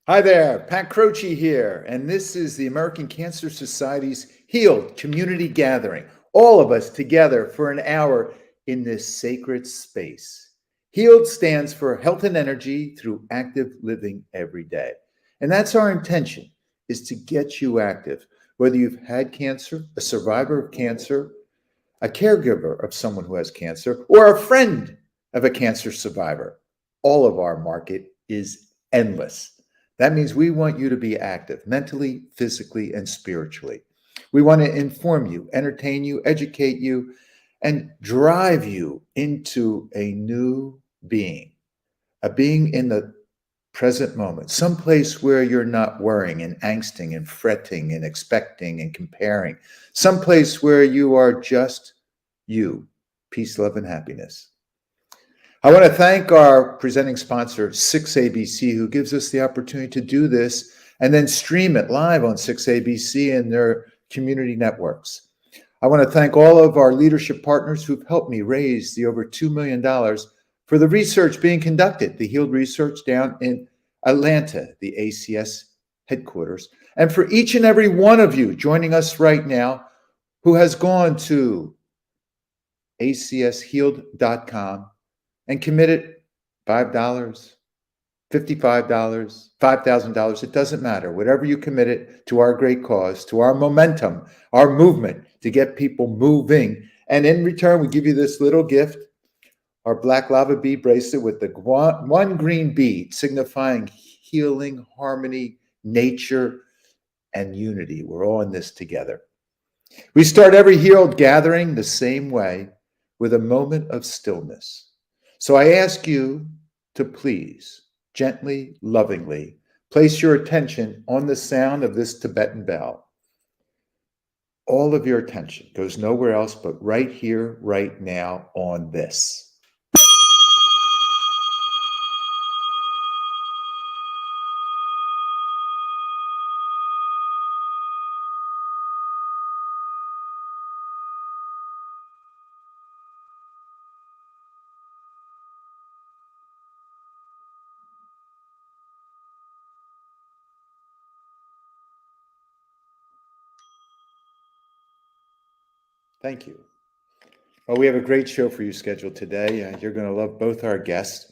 Hi there, Pat Croce here, and this is the American Cancer Society's Healed Community Gathering. All of us together for an hour in this sacred space. Healed stands for health and energy through active living every day. And that's our intention, is to get you active. Whether you've had cancer, a survivor of cancer, a caregiver of someone who has cancer, or a friend of a cancer survivor, all of our market is endless. That means we want you to be active mentally, physically, and spiritually. We want to inform you, entertain you, educate you, and drive you into a new being, a being in the present moment, someplace where you're not worrying and angsting and fretting and expecting and comparing, someplace where you are just you, peace, love, and happiness. I want to thank our presenting sponsor, 6ABC, who gives us the opportunity to do this and then stream it live on 6ABC and their community networks. I want to thank all of our leadership partners who've helped me raise the over $2 million for the research being conducted, the Healed Research down in Atlanta, the ACS headquarters, and for each and every one of you joining us right now who has gone to acshealed.com and committed $5, $55, $5,000. It doesn't matter. Whatever you committed to our great cause, to our momentum, our movement to get people moving. And in return, we give you this little gift, our black lava bead bracelet with the one green bead signifying healing, harmony, nature, and unity. We're all in this together. We start every Healed gathering the same way, with a moment of stillness. So I ask you to please, gently, lovingly, place your attention on the sound of this Tibetan bell. All of your attention goes nowhere else but right here, right now, on this. Thank you. Well, we have a great show for you scheduled today. You're going to love both our guests.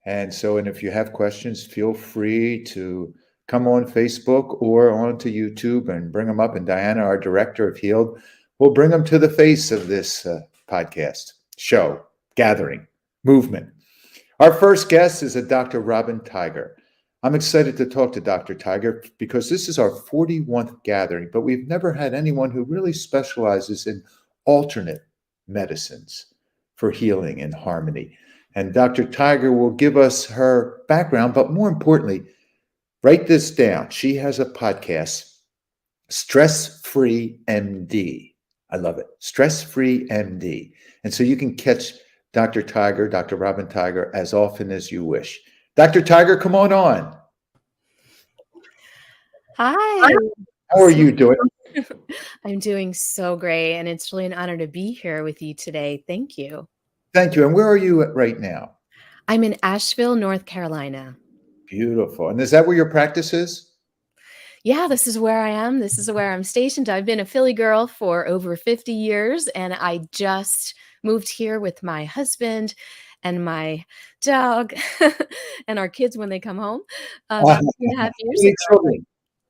And if you have questions, feel free to come on Facebook or onto YouTube and bring them up. And Diana, our director of Healed, will bring them to the face of this podcast, show, gathering, movement. Our first guest is a Dr. Robyn Tiger. I'm excited to talk to Dr. Tiger because this is our 41st gathering, but we've never had anyone who really specializes in alternate medicines for healing and harmony. And Dr. Tiger will give us her background, but more importantly, write this down. She has a podcast, StressFreeMD. I love it. StressFreeMD. And so you can catch Dr. Tiger, Dr. Robyn Tiger, as often as you wish. Dr. Tiger, come on. Hi. How are you doing? I'm doing so great, and it's really an honor to be here with you today. Thank you. Thank you. And where are you right now? I'm in Asheville, North Carolina. Beautiful. And is that where your practice is? Yeah, this is where I am. This is where I'm stationed. I've been a Philly girl for over 50 years, and I just moved here with my husband and my dog and our kids when they come home about 2.5 years ago. Children?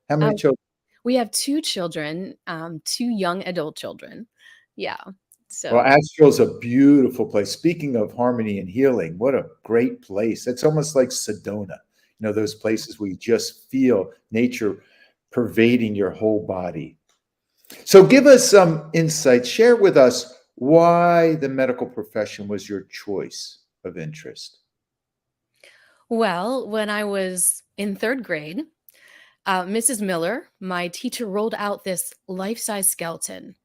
How many children? We have 2 children, 2 young adult children. Yeah. So. Well, Asheville's a beautiful place. Speaking of harmony and healing, what a great place. It's almost like Sedona, those places where you just feel nature pervading your whole body. So give us some insight. Share with us why the medical profession was your choice of interest. Well, when I was in 3rd grade, Mrs. Miller, my teacher, rolled out this life-size skeleton.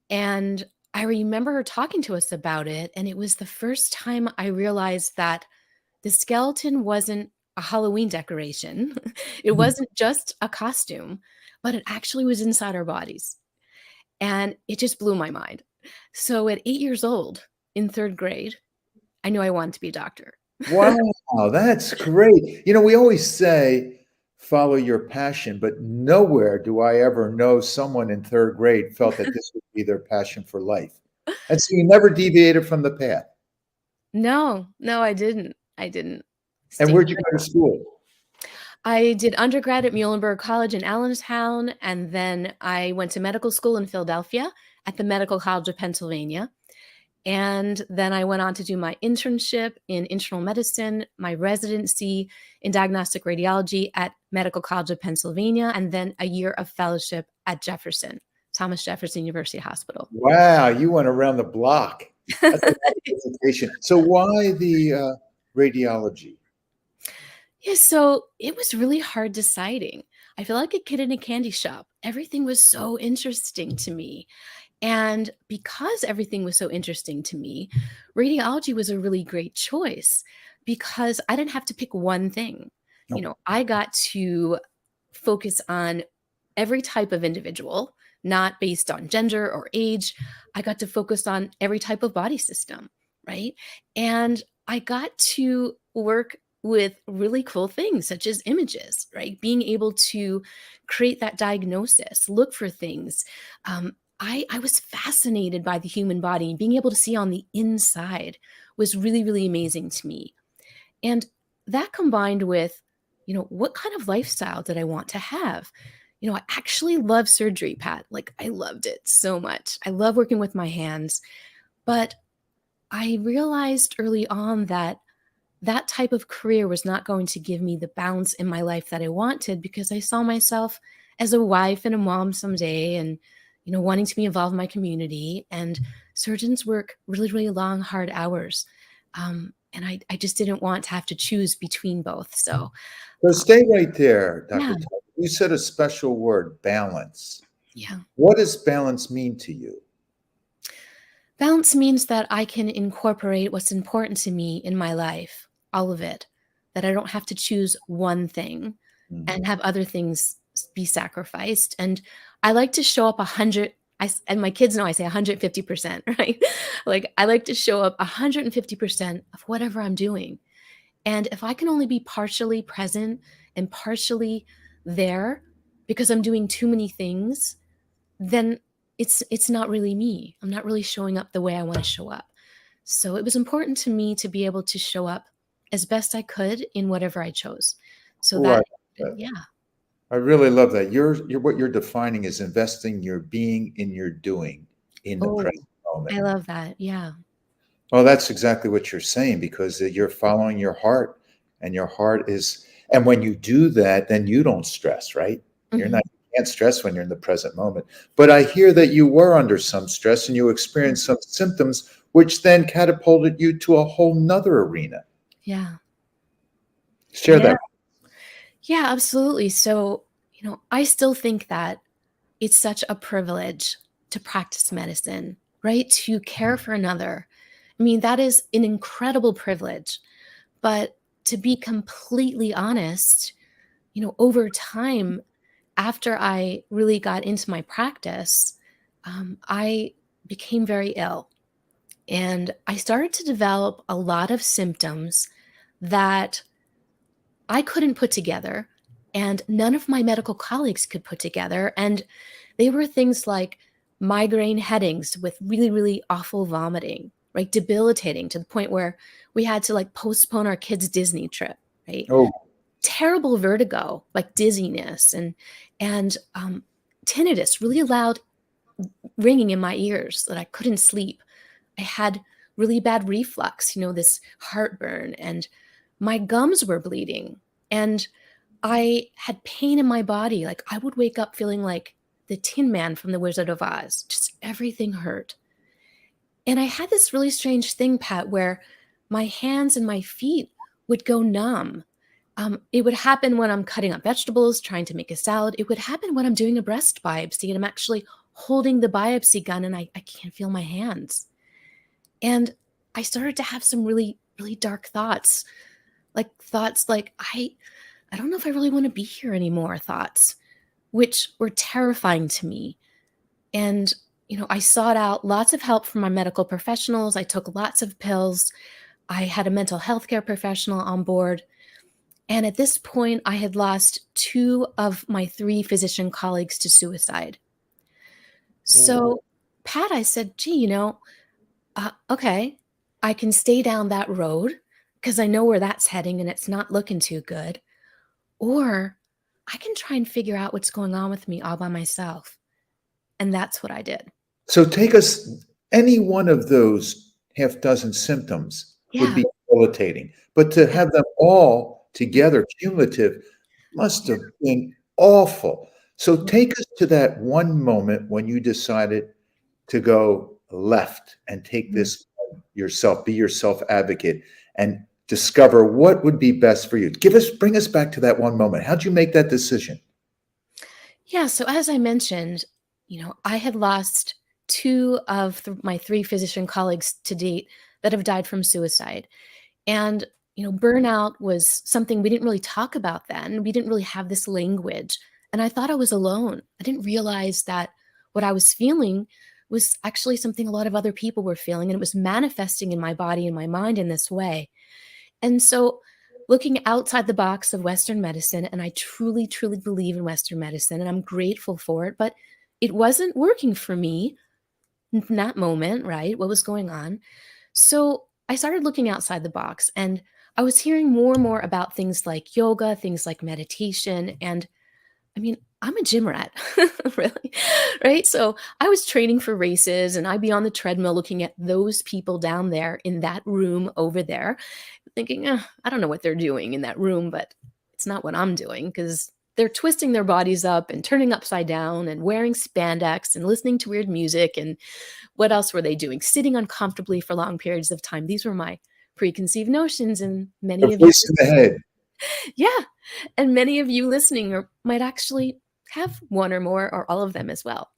And I remember her talking to us about it. And it was the first time I realized that the skeleton wasn't a Halloween decoration. It wasn't just a costume, but it actually was inside our bodies. And it just blew my mind. So at 8 years old, in 3rd grade, I knew I wanted to be a doctor. Wow, that's great. We always say follow your passion, but nowhere do I ever know someone in third grade felt that this would be their passion for life. And so you never deviated from the path. No, no, I didn't. I didn't. And Stayed where'd you right go to on. school? I did undergrad at Muhlenberg College in Allentown, and then I went to medical school in Philadelphia at the Medical College of Pennsylvania. And then I went on to do my internship in internal medicine, my residency in diagnostic radiology at Medical College of Pennsylvania, and then a year of fellowship at Jefferson, Thomas Jefferson University Hospital. Wow, you went around the block. That's a lot of education. So why the radiology? Yeah, so it was really hard deciding. I feel like a kid in a candy shop. Everything was so interesting to me. And because everything was so interesting to me, radiology was a really great choice because I didn't have to pick one thing. No. I got to focus on every type of individual, not based on gender or age. I got to focus on every type of body system, right? And I got to work with really cool things such as images, right? Being able to create that diagnosis, look for things. I was fascinated by the human body, and being able to see on the inside was really, really amazing to me. And that combined with, what kind of lifestyle did I want to have? I actually love surgery, Pat. Like, I loved it so much. I love working with my hands. But I realized early on that that type of career was not going to give me the balance in my life that I wanted, because I saw myself as a wife and a mom someday, and wanting to be involved in my community. And surgeons work really, really long, hard hours. And I just didn't want to have to choose between both. So, So um, stay right there, yeah, Dr. Tucker. You said a special word, balance. yeah. What does balance mean to you? Balance means that I can incorporate what's important to me in my life, all of it, that I don't have to choose one thing Mhm. and have other things be sacrificed. And I like to show up 100. And my kids know I say 150%, right? Like, I like to show up 150% of whatever I'm doing. And if I can only be partially present and partially there because I'm doing too many things, then it's not really me. I'm not really showing up the way I want to show up. So it was important to me to be able to show up as best I could in whatever I chose. So Oh, that, uh, yeah. I really love that. You're what you're defining is investing your being in your doing in the Oh, present moment. I love that. Yeah. Well, that's exactly what you're saying, because you're following your heart, and your heart is, and when you do that, then you don't stress, right? You're Mhm. not, you can't stress when you're in the present moment. But I hear that you were under some stress and you Mm. experienced some symptoms, which then catapulted you to a whole nother arena. Yeah. Share Yeah. that. Yeah, absolutely. So, I still think that it's such a privilege to practice medicine, right? To care for another. I mean, that is an incredible privilege. But to be completely honest, over time, after I really got into my practice, I became very ill. And I started to develop a lot of symptoms that I couldn't put together, and none of my medical colleagues could put together. And they were things like migraine headaches with really, really awful vomiting, right? Debilitating to the point where we had to like postpone our kids' Disney trip, right? Oh, Terrible vertigo, like dizziness, and tinnitus, really loud ringing in my ears that I couldn't sleep. I had really bad reflux, this heartburn, and my gums were bleeding. And I had pain in my body. Like, I would wake up feeling like the Tin Man from The Wizard of Oz. Just everything hurt. And I had this really strange thing, Pat, where my hands and my feet would go numb. It would happen when I'm cutting up vegetables, trying to make a salad. It would happen when I'm doing a breast biopsy and I'm actually holding the biopsy gun and I can't feel my hands. And I started to have some really, really dark thoughts, like thoughts like, I don't know if I really want to be here anymore, thoughts, which were terrifying to me. And, I sought out lots of help from my medical professionals. I took lots of pills. I had a mental health care professional on board. And at this point, I had lost 2 of my 3 physician colleagues to suicide. Ooh. So, Pat, I said, gee, okay, I can stay down that road because I know where that's heading and it's not looking too good. Or I can try and figure out what's going on with me all by myself. And that's what I did. So take us, any one of those half dozen symptoms would Yeah. be debilitating, but to have them all together, cumulative, must have been awful. So take us to that one moment when you decided to go left and take Mhm. this on yourself, be your self advocate, and discover what would be best for you. Bring us back to that one moment. How'd you make that decision? Yeah. So, as I mentioned, I had lost 2 of my 3 physician colleagues to date that have died from suicide. And, burnout was something we didn't really talk about then. We didn't really have this language. And I thought I was alone. I didn't realize that what I was feeling was actually something a lot of other people were feeling. And it was manifesting in my body and my mind in this way. And so, looking outside the box of Western medicine, and I truly, truly believe in Western medicine, and I'm grateful for it, but it wasn't working for me in that moment, right? What was going on? So I started looking outside the box and I was hearing more and more about things like yoga, things like meditation. And I mean, I'm a gym rat, really, right? So I was training for races and I'd be on the treadmill looking at those people down there in that room over there, thinking, I don't know what they're doing in that room, but it's not what I'm doing because they're twisting their bodies up and turning upside down and wearing spandex and listening to weird music. And what else were they doing? Sitting uncomfortably for long periods of time. These were my preconceived notions, and A many of you voice in the head. yeah, and many of you listening might actually have one or more or all of them as well.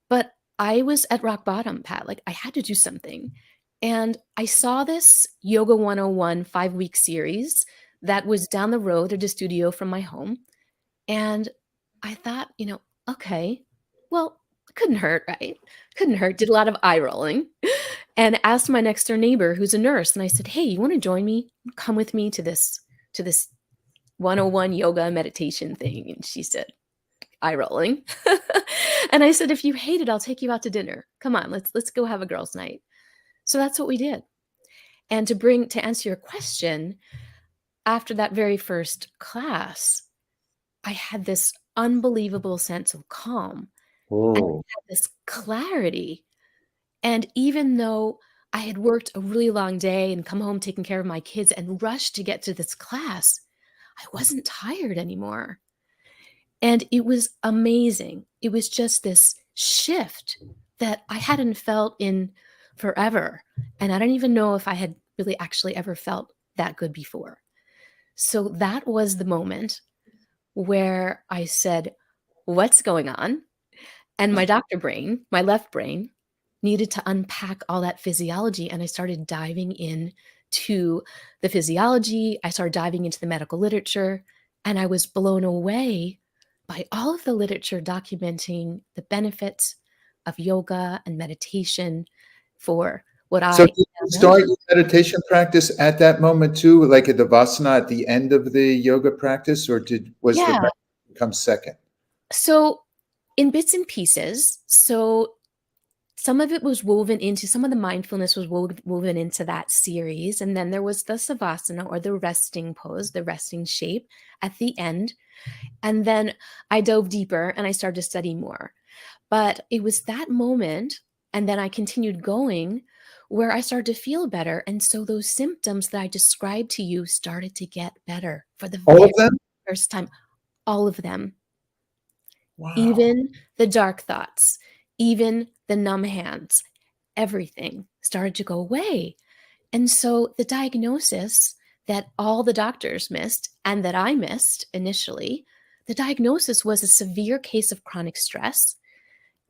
But I was at rock bottom, Pat. Like I had to do something. And I saw this Yoga 101 5-week series that was down the road at a studio from my home. And I thought, okay, well, couldn't hurt, right? Couldn't hurt. Did a lot of eye rolling and asked my next door neighbor who's a nurse. And I said, hey, you want to join me? Come with me to this 101 yoga meditation thing. And she said, eye rolling. And I said, if you hate it, I'll take you out to dinner. Come on, let's go have a girls' night. So that's what we did. And to answer your question, after that very first class, I had this unbelievable sense of calm and I Oh, had this clarity. And even though I had worked a really long day and come home taking care of my kids and rushed to get to this class, I wasn't tired anymore. And it was amazing. It was just this shift that I hadn't felt in forever. And I don't even know if I had really actually ever felt that good before. So that was the moment where I said, what's going on? And my doctor brain, my left brain, needed to unpack all that physiology. And I started diving in to the physiology. I started diving into the medical literature. And I was blown away by all of the literature documenting the benefits of yoga and meditation for what so I did you am now. start your meditation practice at that moment too, like at the Vasana at the end of the yoga practice, or was the Yeah. meditation come second? So in bits and pieces. So some of it was woven into some of the mindfulness was woven into that series, and then there was the savasana or the resting pose, the resting shape at the end. And then I dove deeper and I started to study more. But it was that moment, and then I continued going, where I started to feel better. And so those symptoms that I described to you started to get better for the All very of them? first time. All of them, Wow. even the dark thoughts, even the numb hands, everything started to go away. And so the diagnosis that all the doctors missed and that I missed initially, the diagnosis was a severe case of chronic stress.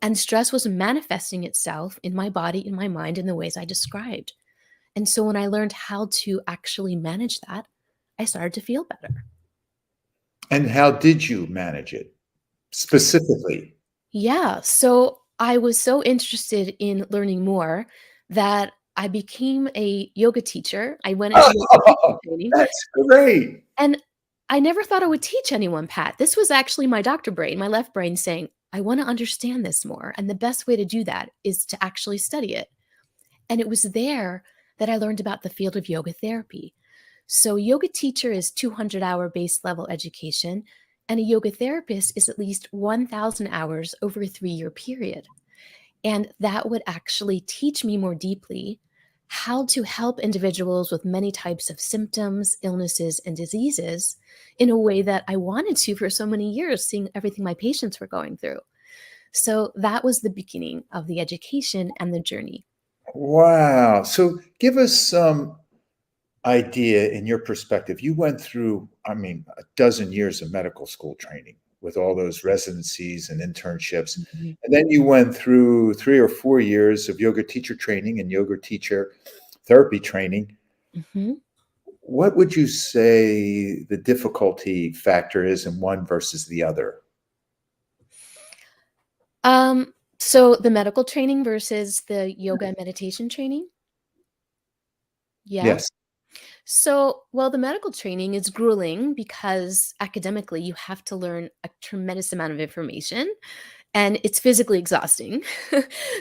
And stress was manifesting itself in my body, in my mind, in the ways I described. And so when I learned how to actually manage that, I started to feel better. And how did you manage it specifically? Yeah. So I was so interested in learning more that I became a yoga teacher. I went into yoga teacher Oh, training. that's great. And I never thought I would teach anyone, Pat. This was actually my doctor brain, my left brain saying, I want to understand this more. And the best way to do that is to actually study it. And it was there that I learned about the field of yoga therapy. So, yoga teacher is 200-hour base level education, and a yoga therapist is at least 1,000 hours over a 3-year period. And that would actually teach me more deeply how to help individuals with many types of symptoms, illnesses, and diseases in a way that I wanted to for so many years, seeing everything my patients were going through. So that was the beginning of the education and the journey. Wow. So give us some idea in your perspective. You went through, I mean, a dozen years of medical school training with all those residencies and internships. Mhm. And then you went through 3 or 4 years of yoga teacher training and yoga teacher therapy training. Mhm. What would you say the difficulty factor is in one versus the other? So the medical training versus the yoga and meditation training? Yeah. Yes. So, well, the medical training is grueling because academically you have to learn a tremendous amount of information and it's physically exhausting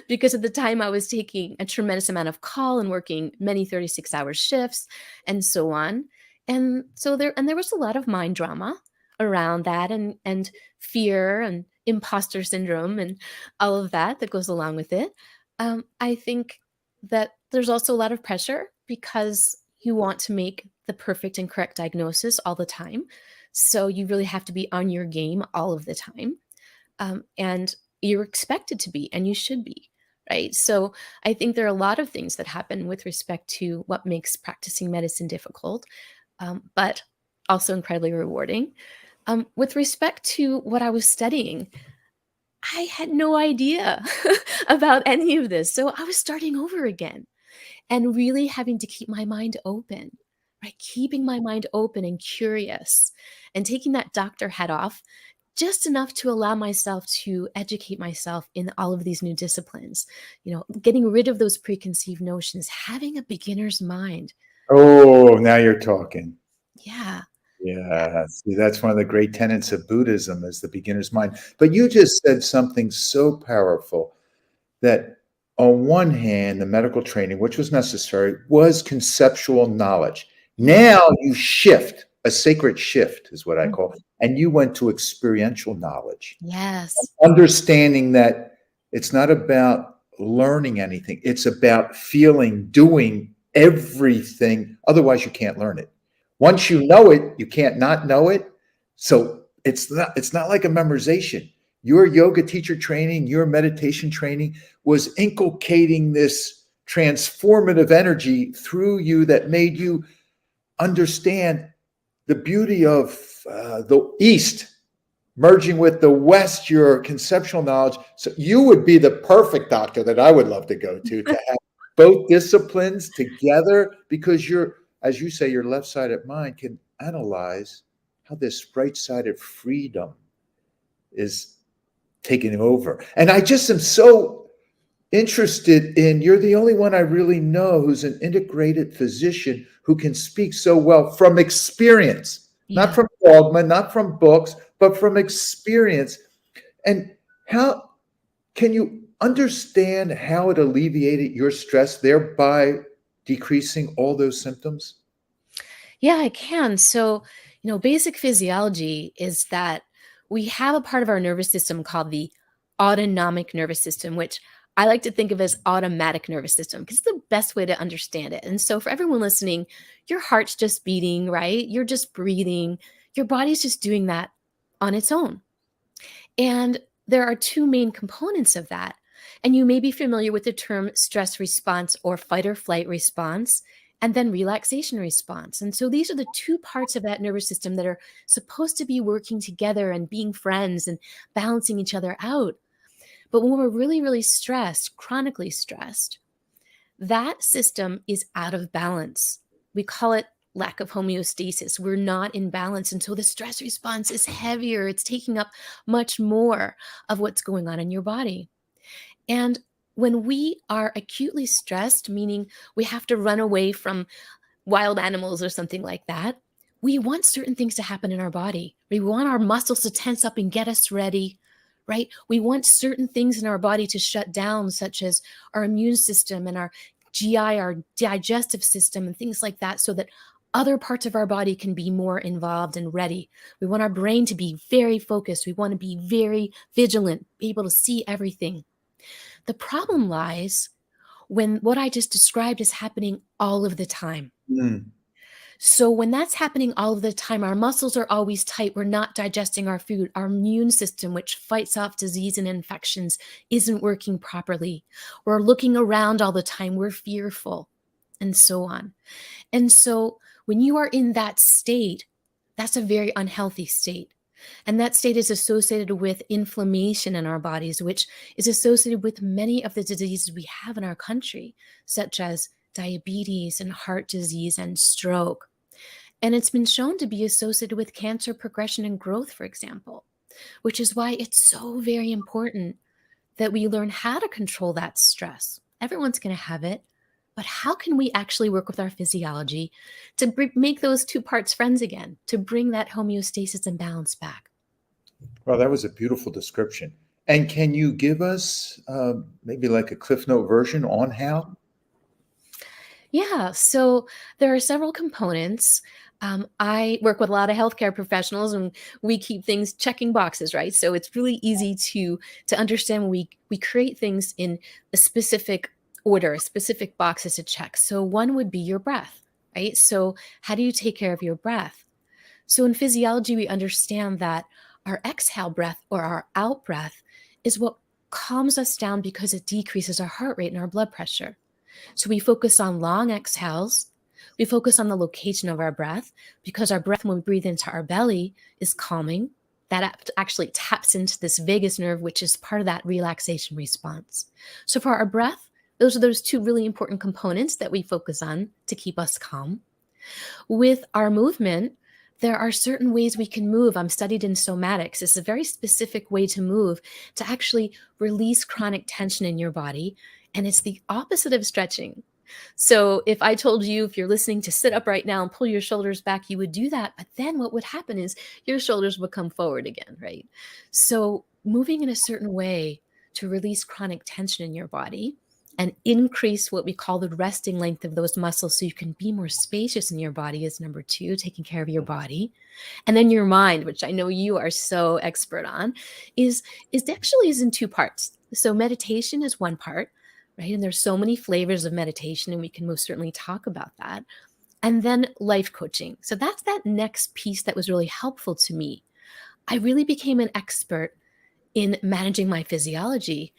because at the time I was taking a tremendous amount of call and working many 36-hour shifts and so on. And so there was a lot of mind drama around that and fear and imposter syndrome and all of that that goes along with it. I think that there's also a lot of pressure because you want to make the perfect and correct diagnosis all the time. So you really have to be on your game all of the time. And you're expected to be, and you should be, right? So I think there are a lot of things that happen with respect to what makes practicing medicine difficult, but also incredibly rewarding. With respect to what I was studying, I had no idea about any of this. So I was starting over again and really having to keep my mind open, right? Keeping my mind open and curious and taking that doctor hat off just enough to allow myself to educate myself in all of these new disciplines, getting rid of those preconceived notions, having a beginner's mind. Oh, now you're talking. Yeah. Yeah. Yeah, see, that's one of the great tenets of Buddhism is the beginner's mind. But you just said something so powerful that on one hand, the medical training, which was necessary, was conceptual knowledge. Mhm. Now you shift, a sacred shift is what I call, Mhm. and you went to experiential knowledge, Yes. understanding that it's not about learning anything, it's about feeling, doing everything. Otherwise, you can't learn it. Once you know it, you can't not know it. So it's not like a memorization. Your yoga teacher training, your meditation training was inculcating this transformative energy through you that made you understand the beauty of the East merging with the West, your conceptual knowledge. So you would be the perfect doctor that I would love to go to have both disciplines together because as you say, your left-sided mind can analyze how this right-sided freedom is taking over. And I just am so interested in you're the only one I really know who's an integrated physician who can speak so well from experience, not Yeah. from dogma, not from books, but from experience. And how can you understand how it alleviated your stress, thereby decreasing all those symptoms? Yeah, I can. So, basic physiology is that we have a part of our nervous system called the autonomic nervous system, which I like to think of as automatic nervous system because it's the best way to understand it. And so, for everyone listening, your heart's just beating, right? You're just breathing. Your body's just doing that on its own. And there are two main components of that. And you may be familiar with the term stress response or fight or flight response, and then relaxation response. And so these are the two parts of that nervous system that are supposed to be working together and being friends and balancing each other out. But when we're really, really stressed, chronically stressed, that system is out of balance. We call it lack of homeostasis. We're not in balance. And so the stress response is heavier. It's taking up much more of what's going on in your body. And when we are acutely stressed, meaning we have to run away from wild animals or something like that, we want certain things to happen in our body. We want our muscles to tense up and get us ready, right? We want certain things in our body to shut down, such as our immune system and our GI, our digestive system, and things like that, so that other parts of our body can be more involved and ready. We want our brain to be very focused. We want to be very vigilant, be able to see everything. The problem lies when what I just described is happening all of the time. Mm. So when that's happening all of the time, our muscles are always tight. We're not digesting our food. Our immune system, which fights off disease and infections, isn't working properly. We're looking around all the time. We're fearful, and so on. And so when you are in that state, that's a very unhealthy state. And that state is associated with inflammation in our bodies, which is associated with many of the diseases we have in our country, such as diabetes and heart disease and stroke. And it's been shown to be associated with cancer progression and growth, for example, which is why it's so very important that we learn how to control that stress. Everyone's going to have it, but how can we actually work with our physiology to make those two parts friends again, to bring that homeostasis and balance back? Well, that was a beautiful description. And can you give us maybe like a Cliff Note version on how? Yeah, so there are several components. I work with a lot of healthcare professionals, and we keep things checking boxes, right? So it's really easy to understand when we create things in a specific order, specific boxes to check. So one would be your breath, right? So how do you take care of your breath? So in physiology, we understand that our exhale breath or our out breath is what calms us down because it decreases our heart rate and our blood pressure. So we focus on long exhales. We focus on the location of our breath because our breath, when we breathe into our belly, is calming. That actually taps into this vagus nerve, which is part of that relaxation response. So for our breath, those are those two really important components that we focus on to keep us calm. With our movement, there are certain ways we can move. I'm studied in somatics. It's a very specific way to move to actually release chronic tension in your body. And it's the opposite of stretching. So if I told you, if you're listening, to sit up right now and pull your shoulders back, you would do that. But then what would happen is your shoulders would come forward again, right? So moving in a certain way to release chronic tension in your body and increase what we call the resting length of those muscles so you can be more spacious in your body is number two, taking care of your body. And then your mind, which I know you are so expert on, is actually in two parts. So meditation is one part, right? And there's so many flavors of meditation, and we can most certainly talk about that. And then life coaching. So that's that next piece that was really helpful to me. I really became an expert in managing my physiology,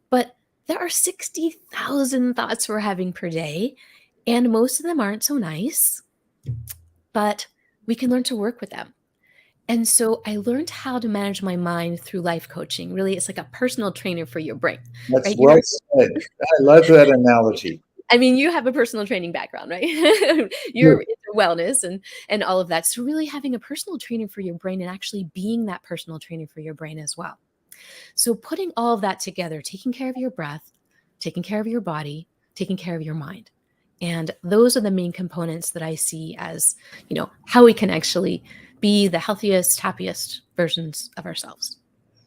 but there are 60,000 thoughts we're having per day, and most of them aren't so nice, but we can learn to work with them. And so I learned how to manage my mind through life coaching. Really, it's like a personal trainer for your brain, That's right? well said. I love that analogy. I mean, you have a personal training background, right? Yeah. You're into wellness and all of that. So really having a personal trainer for your brain and actually being that personal trainer for your brain as well. So putting all of that together, taking care of your breath, taking care of your body, taking care of your mind. And those are the main components that I see as, how we can actually be the healthiest, happiest versions of ourselves.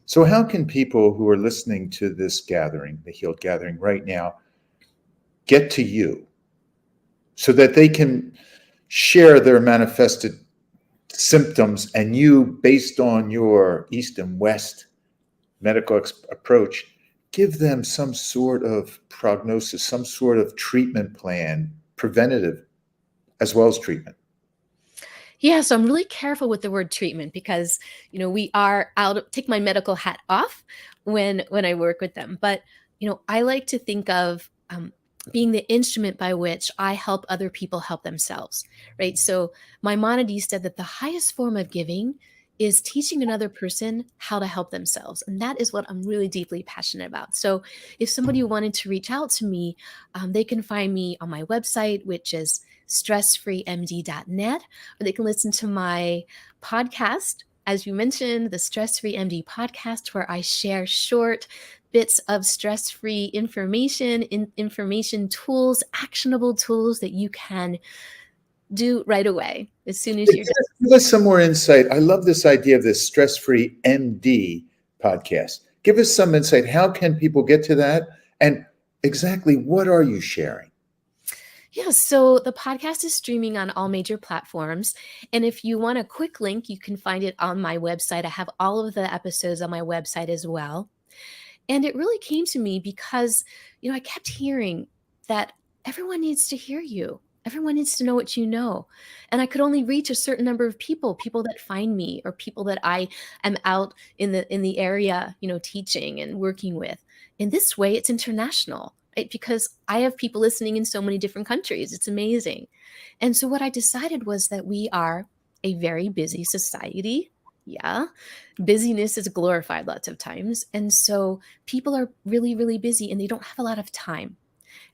So how can people who are listening to this gathering, the Healed Gathering right now, get to you so that they can share their manifested symptoms, and you, based on your East and West medical approach, give them some sort of prognosis, some sort of treatment plan, preventative as well as treatment? Yeah, so I'm really careful with the word treatment because, we are take my medical hat off when I work with them. But, I like to think of being the instrument by which I help other people help themselves, right? So Maimonides said that the highest form of giving is teaching another person how to help themselves. And that is what I'm really deeply passionate about. So if somebody wanted to reach out to me, they can find me on my website, which is StressFreeMD.net, or they can listen to my podcast, as you mentioned, the StressFreeMD podcast, where I share short bits of stress-free information, information tools, actionable tools that you can do right away as soon as Give you're done. give us some more insight. I love this idea of this Stress-Free MD podcast. Give us some insight. How can people get to that? And exactly what are you sharing? Yeah, so the podcast is streaming on all major platforms. And if you want a quick link, you can find it on my website. I have all of the episodes on my website as well. And it really came to me because, I kept hearing that everyone needs to hear you. Everyone needs to know what you know. And I could only reach a certain number of people that find me or people that I am out in the area, teaching and working with. In this way, it's international, right? Because I have people listening in so many different countries. It's amazing. And so what I decided was that we are a very busy society. Yeah. Busyness is glorified lots of times. And so people are really, really busy and they don't have a lot of time.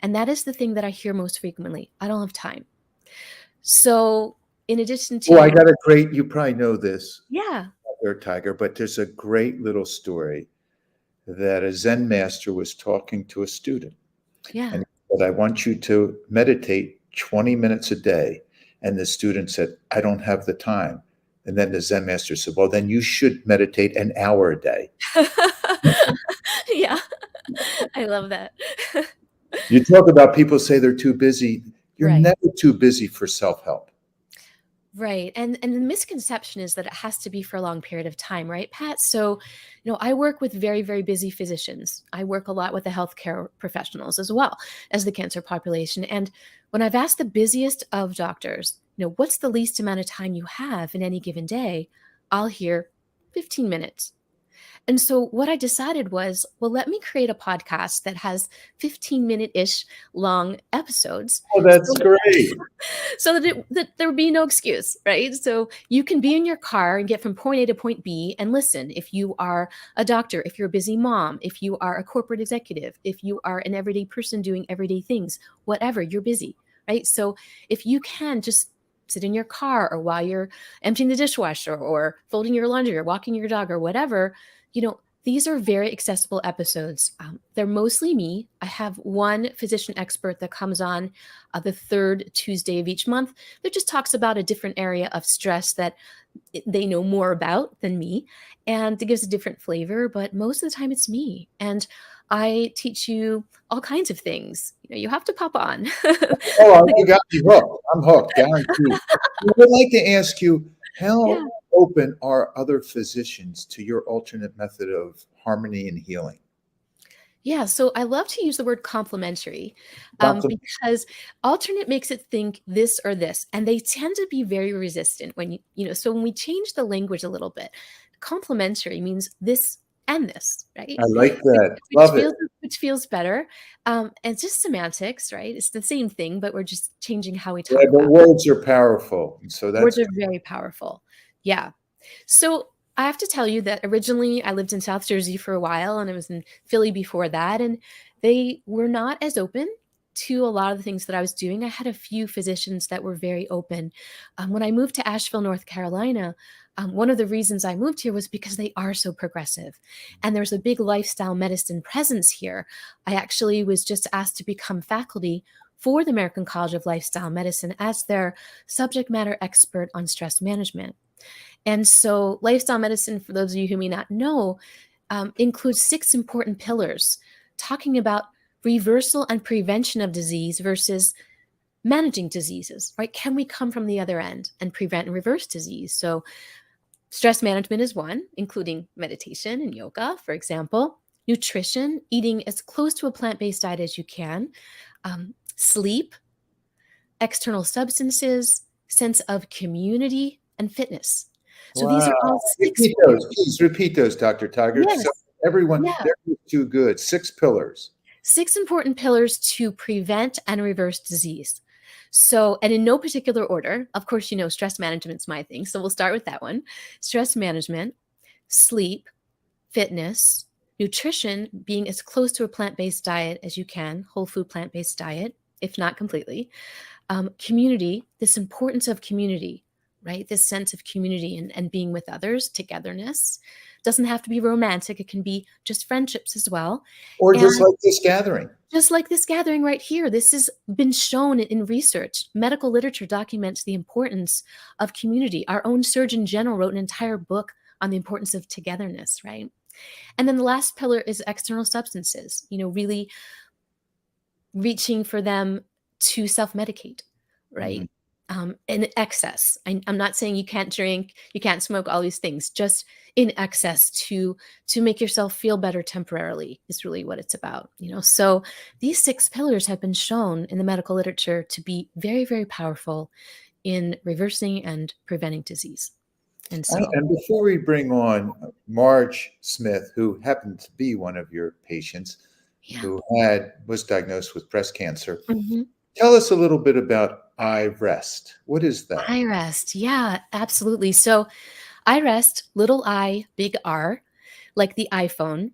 And that is the thing that I hear most frequently. I don't have time. So, in addition Oh, I to, got a great, you probably know this, yeah, Tiger, but there's a great little story that a Zen master was talking to a student. yeah. And he said, I want you to meditate 20 minutes a day. And the student said, I don't have the time. And then the Zen master said, well, then you should meditate an hour a day. Yeah, I love that. You talk about people say they're too busy. You're Right. never too busy for self-help. Right. And the misconception is that it has to be for a long period of time, right, Pat? So, I work with very, very busy physicians. I work a lot with the healthcare professionals as well as the cancer population. And when I've asked the busiest of doctors, what's the least amount of time you have in any given day, I'll hear 15 minutes. And so what I decided was, well, let me create a podcast that has 15-minute-ish long episodes Oh, that's great. so that there would be no excuse, right? So you can be in your car and get from point A to point B and listen. If you are a doctor, if you're a busy mom, if you are a corporate executive, if you are an everyday person doing everyday things, whatever, you're busy, right? So if you can just sit in your car or while you're emptying the dishwasher or folding your laundry or walking your dog or whatever, these are very accessible episodes. They're mostly me. I have one physician expert that comes on the third Tuesday of each month that just talks about a different area of stress that they know more about than me, and it gives a different flavor. But most of the time, it's me, and I teach you all kinds of things. You have to pop on. Oh, you got me hooked. I'm hooked, guaranteed. I would like to ask you, how Yeah. open are other physicians to your alternate method of harmony and healing? Yeah, so I love to use the word complementary Compliment. because alternate makes it think this or this, and they tend to be very resistant when so when we change the language a little bit, complementary means this and this, right? I like Which, that. which Love it. feels which feels better. And it's just semantics, right? It's the same thing, but we're just changing how we Yeah, talk but about it. words are powerful. And so Words that's are very powerful. Yeah. So I have to tell you that originally I lived in South Jersey for a while and I was in Philly before that. And they were not as open to a lot of the things that I was doing. I had a few physicians that were very open. When I moved to Asheville, North Carolina, one of the reasons I moved here was because they are so progressive. And there's a big lifestyle medicine presence here. I actually was just asked to become faculty for the American College of Lifestyle Medicine as their subject matter expert on stress management. And so, lifestyle medicine, for those of you who may not know, includes 6 important pillars talking about reversal and prevention of disease versus managing diseases, right? Can we come from the other end and prevent and reverse disease? So, stress management is one, including meditation and yoga, for example. Nutrition, eating as close to a plant based diet as you can. Sleep, external substances, sense of community, and fitness. So these wow. are all 6 Repeat pillars. those. Please repeat those, Dr. Tiger. Yes. So everyone, Yeah. they're too good. 6 pillars. 6 important pillars to prevent and reverse disease. So, and in no particular order, of course, stress management's my thing. So we'll start with that one. Stress management, sleep, fitness, nutrition, being as close to a plant-based diet as you can, whole food plant-based diet, if not completely. Community, this importance of community, right? This sense of community and being with others, togetherness. Doesn't have to be romantic. It can be just friendships as well. Or just And like this gathering. just like this gathering right here, this has been shown in research. Medical literature documents the importance of community. Our own Surgeon General wrote an entire book on the importance of togetherness, right? And then the last pillar is external substances, really reaching for them to self-medicate, right? In excess. I'm not saying you can't drink, you can't smoke, all these things, just in excess to make yourself feel better temporarily is really what it's about, So these 6 pillars have been shown in the medical literature to be very, very powerful in reversing and preventing disease. And so, And before we bring on Marge Smith, who happened to be one of your patients who was diagnosed with breast cancer, tell us a little bit about iRest. What is that? iRest. Yeah, absolutely. So iRest, little I, big R, like the iPhone,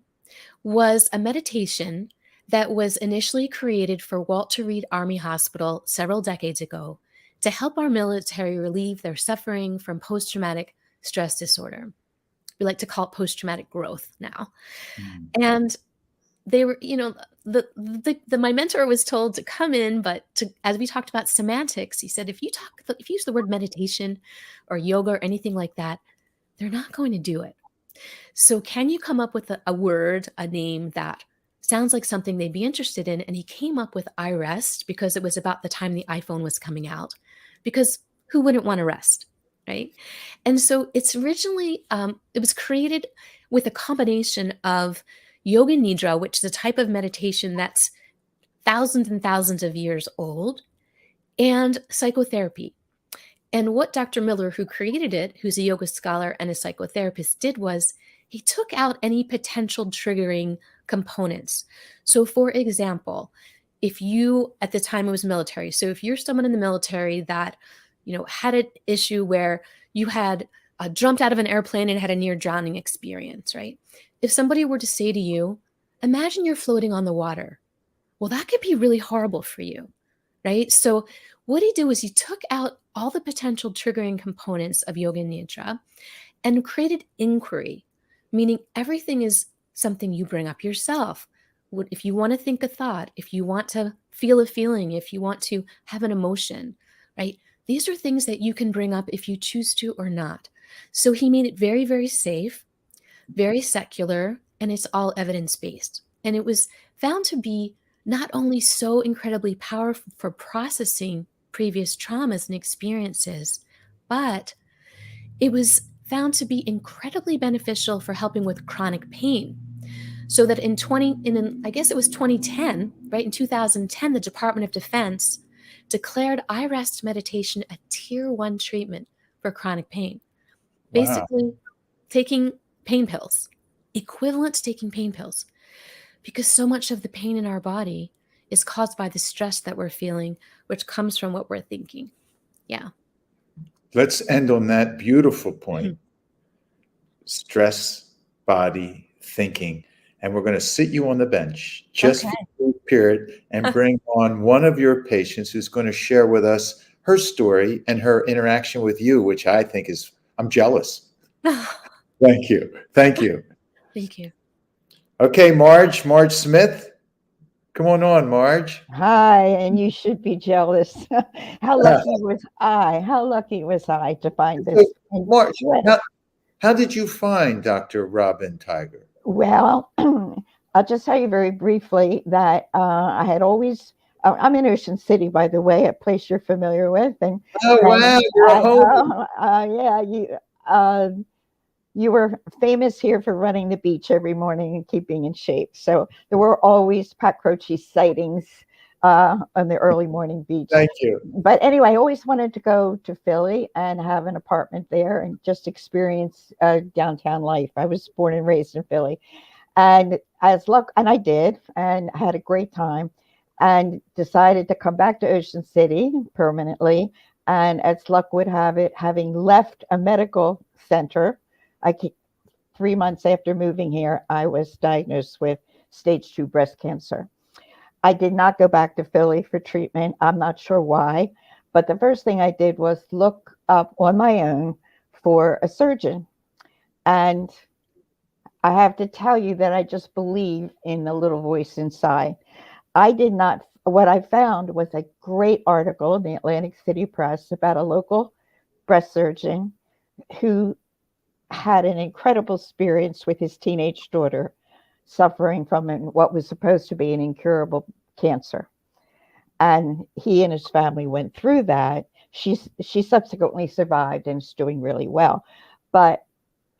was a meditation that was initially created for Walter Reed Army Hospital several decades ago to help our military relieve their suffering from post-traumatic stress disorder. We like to call it post-traumatic growth now. And they were, my mentor was told to come in, but as we talked about semantics, he said, if you use the word meditation or yoga or anything like that, they're not going to do it. So can you come up with a word, a name that sounds like something they'd be interested in? And he came up with iRest because it was about the time the iPhone was coming out, because who wouldn't want to rest, right? And so it's originally, it was created with a combination of yoga nidra, which is a type of meditation that's thousands and thousands of years old, and psychotherapy. And what Dr. Miller, who created it, who's a yoga scholar and a psychotherapist, did was he took out any potential triggering components. So for example, if you, at the time it was military, so if you're someone in the military that, had an issue where you had jumped out of an airplane and had a near drowning experience, right? If somebody were to say to you, imagine you're floating on the water. Well, that could be really horrible for you, right? So what he did was he took out all the potential triggering components of yoga nidra and created inquiry, meaning everything is something you bring up yourself. If you want to think a thought, if you want to feel a feeling, if you want to have an emotion, right? These are things that you can bring up if you choose to or not. So he made it very, very safe, very secular, and it's all evidence-based. And it was found to be not only so incredibly powerful for processing previous traumas and experiences, but it was found to be incredibly beneficial for helping with chronic pain. So that I guess it was 2010, right? In 2010, the Department of Defense declared iRest meditation a tier 1 treatment for chronic pain. Wow. Basically, taking pain pills, equivalent to taking pain pills, because so much of the pain in our body is caused by the stress that we're feeling, which comes from what we're thinking. Yeah. Let's end on that beautiful point. Stress, body, thinking. And we're going to sit you on the bench just for a period and bring on one of your patients who's going to share with us her story and her interaction with you, which I think I'm jealous. Thank you. Thank you. Thank you. Okay, Marge Smith. Come on, Marge. Hi, and you should be jealous. How lucky was I to find this? Marge, how did you find Dr. Robyn Tiger? Well, I'll just tell you very briefly that I had always, I'm in Ocean City, by the way, a place you're familiar with. And wow, you're you were famous here for running the beach every morning and keeping in shape. So there were always Pat Croce sightings on the early morning beach. Thank you. But anyway, I always wanted to go to Philly and have an apartment there and just experience downtown life. I was born and raised in Philly. And I did, and had a great time, and decided to come back to Ocean City permanently. And as luck would have it, having left a medical center, 3 months after moving here, I was diagnosed with stage 2 breast cancer. I did not go back to Philly for treatment. I'm not sure why, But the first thing I did was look up on my own for a surgeon. And I have to tell you that I just believe in the little voice inside. I did not, what I found was a great article in the Atlantic City Press about a local breast surgeon who had an incredible experience with his teenage daughter suffering from what was supposed to be an incurable cancer. And he and his family went through that. She subsequently survived and is doing really well. But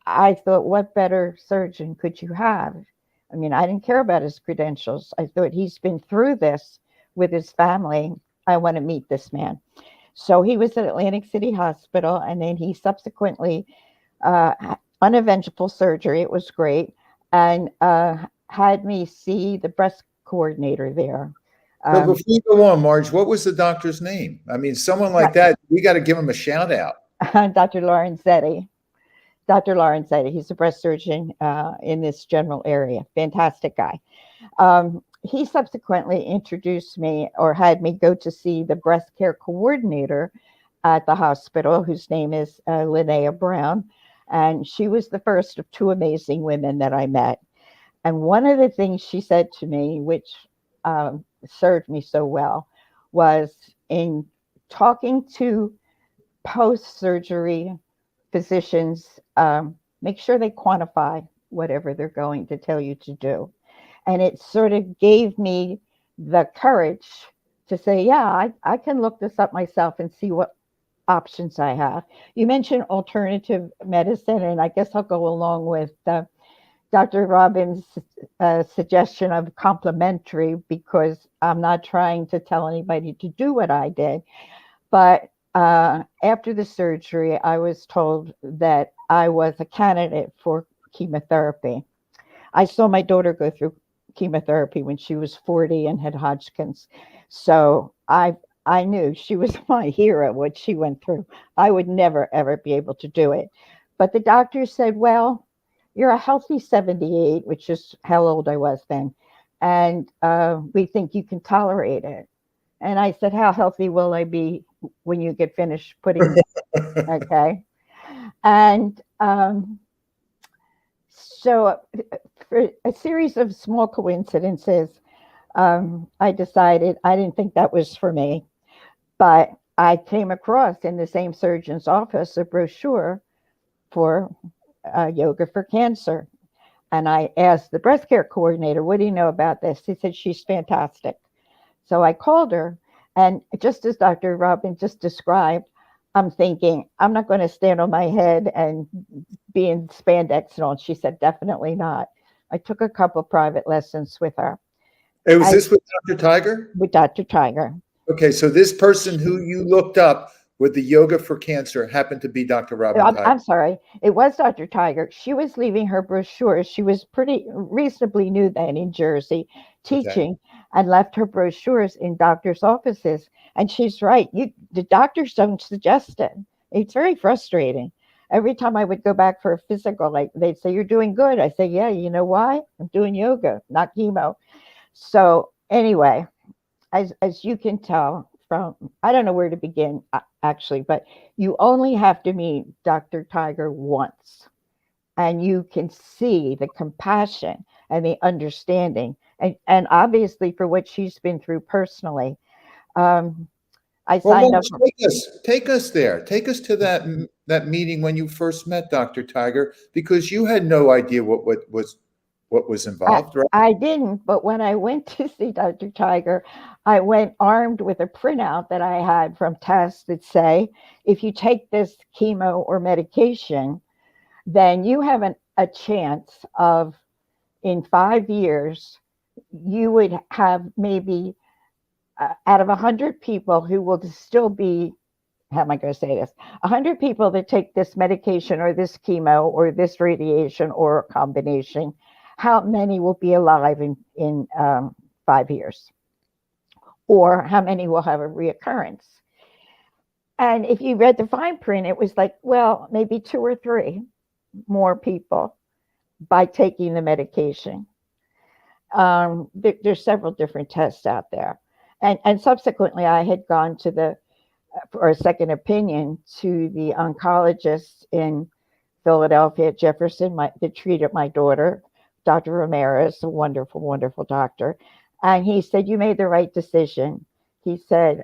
I thought, what better surgeon could you have? I mean, I didn't care about his credentials. I thought, he's been through this with his family. I want to meet this man. So he was at Atlantic City Hospital, and then he subsequently, uneventful surgery, it was great, and had me see the breast coordinator there. So before you go on, Marge, what was the doctor's name? I mean, someone like that, we got to give him a shout out. Dr. Lorenzetti. Dr. Lorenzetti, he's a breast surgeon in this general area. Fantastic guy. He subsequently introduced me, or had me go to see the breast care coordinator at the hospital, whose name is Linnea Brown. And she was the first of two amazing women that I met. And one of the things she said to me, which served me so well, was in talking to post-surgery physicians, make sure they quantify whatever they're going to tell you to do. And it sort of gave me the courage to say, yeah, I can look this up myself and see what options I have. You mentioned alternative medicine, and I guess I'll go along with Dr. Robyn's suggestion of complementary, because I'm not trying to tell anybody to do what I did. But after the surgery, I was told that I was a candidate for chemotherapy. I saw my daughter go through chemotherapy when she was 40 and had Hodgkin's. So I knew she was my hero, what she went through. I would never, ever be able to do it. But the doctor said, well, you're a healthy 78, which is how old I was then. And we think you can tolerate it. And I said, how healthy will I be when you get finished putting okay. And so for a series of small coincidences, I decided I didn't think that was for me. But I came across in the same surgeon's office a brochure for yoga for cancer. And I asked the breast care coordinator, what do you know about this? He said, she's fantastic. So I called her, and just as Dr. Robyn just described, I'm thinking, I'm not going to stand on my head and be in spandex and all. She said, definitely not. I took a couple private lessons with her. Hey, was this with Dr. Tiger? With Dr. Tiger. Okay, so this person who you looked up with the yoga for cancer happened to be Dr. Robyn Tiger. I'm sorry. It was Dr. Tiger. She was leaving her brochure. She was pretty reasonably new then in Jersey teaching, and left her brochures in doctors' offices. And she's right. The doctors don't suggest it. It's very frustrating. Every time I would go back for a physical, like they'd say, you're doing good. I say, yeah, you know why? I'm doing yoga, not chemo. So anyway, as you can tell from, I don't know where to begin actually, but you only have to meet Dr. Tiger once, and you can see the compassion and the understanding, and obviously for what she's been through personally. I signed up. Take us there. Take us to that meeting when you first met Dr. Tiger, because you had no idea what was involved, right? I didn't, but when I went to see Dr. Tiger, I went armed with a printout that I had from tests that say, if you take this chemo or medication, then you have a chance of, in 5 years, you would have maybe out of 100 people who will still be, how am I going to say this? 100 people that take this medication or this chemo or this radiation or a combination, how many will be alive in 5 years? Or how many will have a reoccurrence? And if you read the fine print, it was like, well, maybe 2 or 3 more people by taking the medication. There's several different tests out there. And subsequently, I had gone to the for a second opinion to the oncologist in Philadelphia at Jefferson that treated my daughter, Dr. Ramirez, a wonderful, wonderful doctor. And he said, you made the right decision. He said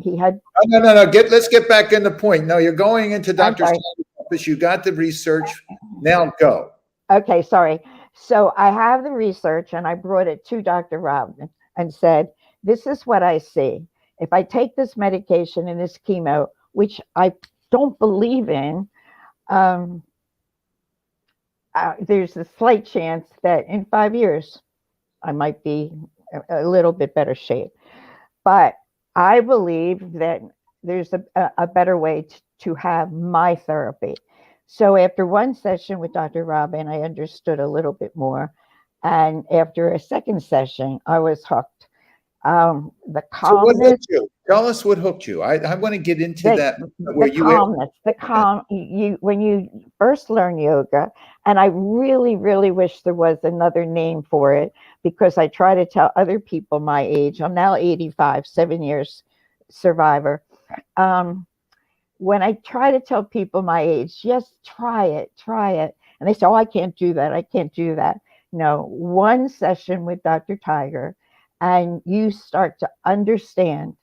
he had. No. Let's get back in the point. No, you're going into Dr. Sorry. Snyder's office. You got the research. Now go. Okay, sorry. So I have the research and I brought it to Dr. Robyn and said, this is what I see. If I take this medication and this chemo, which I don't believe in, there's a slight chance that in 5 years, I might be a little bit better shape. But I believe that there's a better way to have my therapy. So after one session with Dr. Robyn, I understood a little bit more. And after a second session, I was hooked. The calmness. So what hooked you? Tell us what hooked you. I want to get into that. Where the calmness, the calm. When you first learn yoga, and I really, really wish there was another name for it, because I try to tell other people my age. I'm now 85, 7 years survivor. When I try to tell people my age, yes, try it. And they say, oh, I can't do that. No, one session with Dr. Tiger, and you start to understand,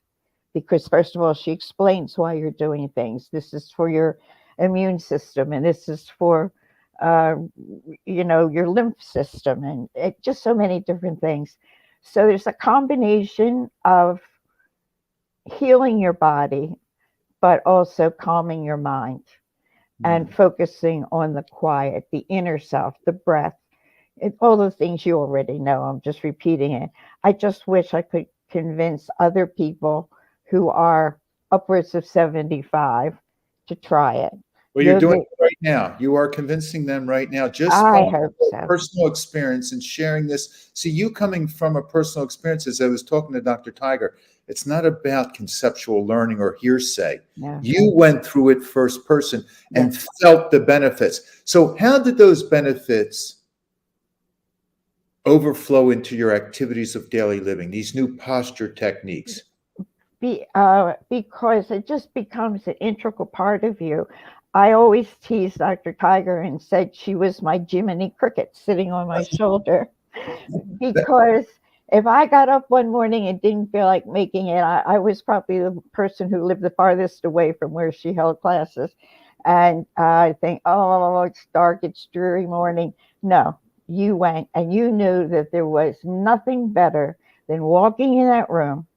because first of all, she explains why you're doing things. This is for your immune system, and this is for, your lymph system, and just so many different things. So there's a combination of healing your body, but also calming your mind and focusing on the quiet, the inner self, the breath, all the things you already know. I'm just repeating it. I just wish I could convince other people who are upwards of 75 to try it. Well, you're doing it right now. You are convincing them right now, just by personal experience and sharing this. See, you coming from a personal experience, as I was talking to Dr. Tiger, it's not about conceptual learning or hearsay. Yeah. You went through it first person and felt the benefits. So how did those benefits overflow into your activities of daily living, these new posture techniques? Because it just becomes an integral part of you. I always teased Dr. Tiger and said she was my Jiminy Cricket sitting on my shoulder, because if I got up one morning and didn't feel like making it, I was probably the person who lived the farthest away from where she held classes. And I think, oh, it's dark, it's dreary morning. No, you went and you knew that there was nothing better than walking in that room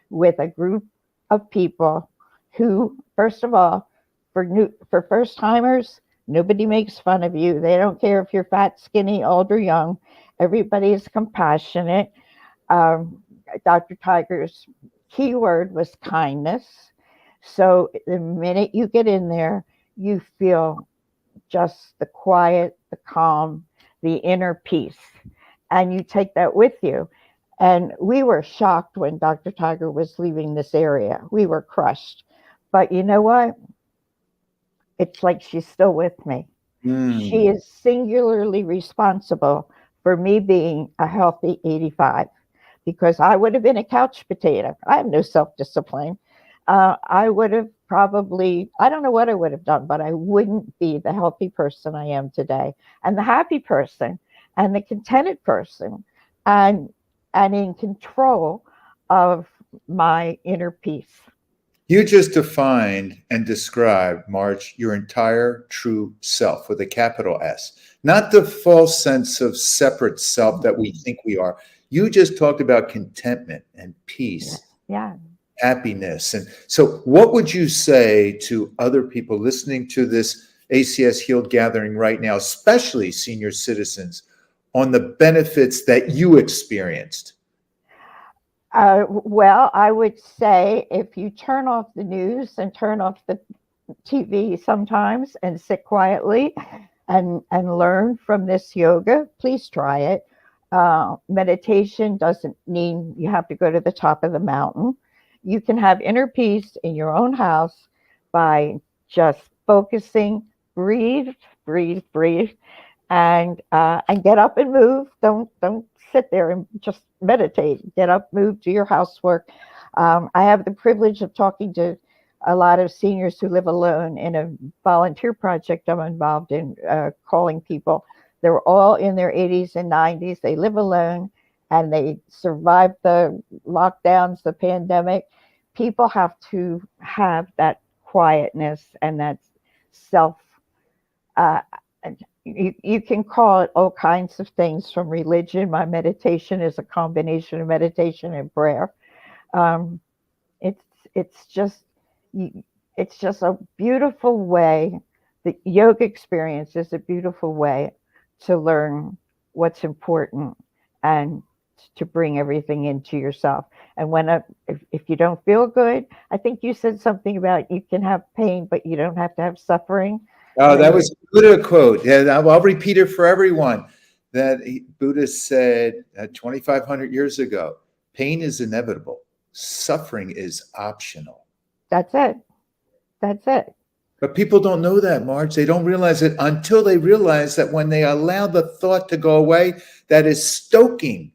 with a group of people who, first of all, for first timers, nobody makes fun of you. They don't care if you're fat, skinny, old, or young. Everybody is compassionate. Dr. Tiger's key word was kindness. So the minute you get in there, you feel just the quiet, the calm, the inner peace, and you take that with you. And we were shocked when Dr. Tiger was leaving this area. We were crushed. But you know what? It's like she's still with me. She is singularly responsible for me being a healthy 85, because I would have been a couch potato. I have no self-discipline. I would have probably, I don't know what I would have done, but I wouldn't be the healthy person I am today, and the happy person, and the contented person, and in control of my inner peace. You just defined and described, Marge, your entire true self with a capital S, not the false sense of separate self that we think we are. You just talked about contentment and peace, happiness. And so what would you say to other people listening to this ACS Healed Gathering right now, especially senior citizens, on the benefits that you experienced? Well, I would say if you turn off the news and turn off the TV sometimes and sit quietly and learn from this yoga, please try it. Meditation doesn't mean you have to go to the top of the mountain. You can have inner peace in your own house by just focusing, breathe, and get up and move. Don't sit there and just meditate. Get up, move, do your housework. I have the privilege of talking to a lot of seniors who live alone in a volunteer project I'm involved in, calling people. They're all in their 80s and 90s. They live alone and they survived the lockdowns, the pandemic. People have to have that quietness and that self. Uh, you can call it all kinds of things from religion. My meditation is a combination of meditation and prayer. Um, it's it's just it's just a beautiful way. The yoga experience is a beautiful way to learn what's important and to bring everything into yourself. And if you don't feel good, I think you said something about you can have pain, but you don't have to have suffering. Oh, that was a Buddha quote. Yeah, I'll repeat it for everyone. That Buddha said 2,500 years ago, pain is inevitable. Suffering is optional. That's it. That's it. But people don't know that, Marge. They don't realize it until they realize that when they allow the thought to go away, that is stoking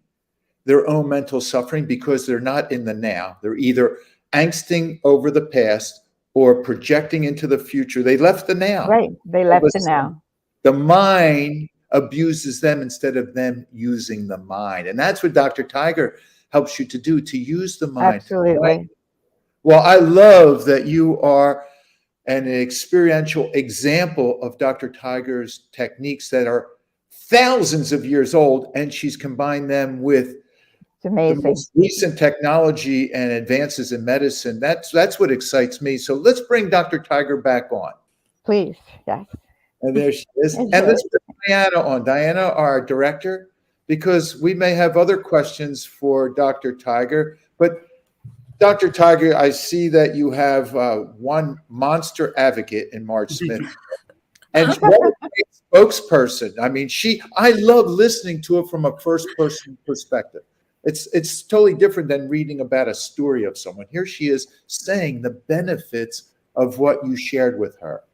their own mental suffering because they're not in the now. They're either angsting over the past or projecting into the future. They left the now. Right. They left the now. The mind abuses them instead of them using the mind. And that's what Dr. Tiger helps you to do, to use the mind. Absolutely. Right? Well, I love that you are an experiential example of Dr. Tiger's techniques that are thousands of years old, and she's combined them with the most recent technology and advances in medicine. That's what excites me. So let's bring Dr. Tiger back on. Please, yes. And there she is. And let's bring Diana on. Diana, our director, because we may have other questions for Dr. Tiger. But Dr. Tiger, I see that you have one monster advocate in Marge Smith. And what a great spokesperson. I mean, I love listening to it from a first-person perspective. It's totally different than reading about a story of someone. Here she is saying the benefits of what you shared with her.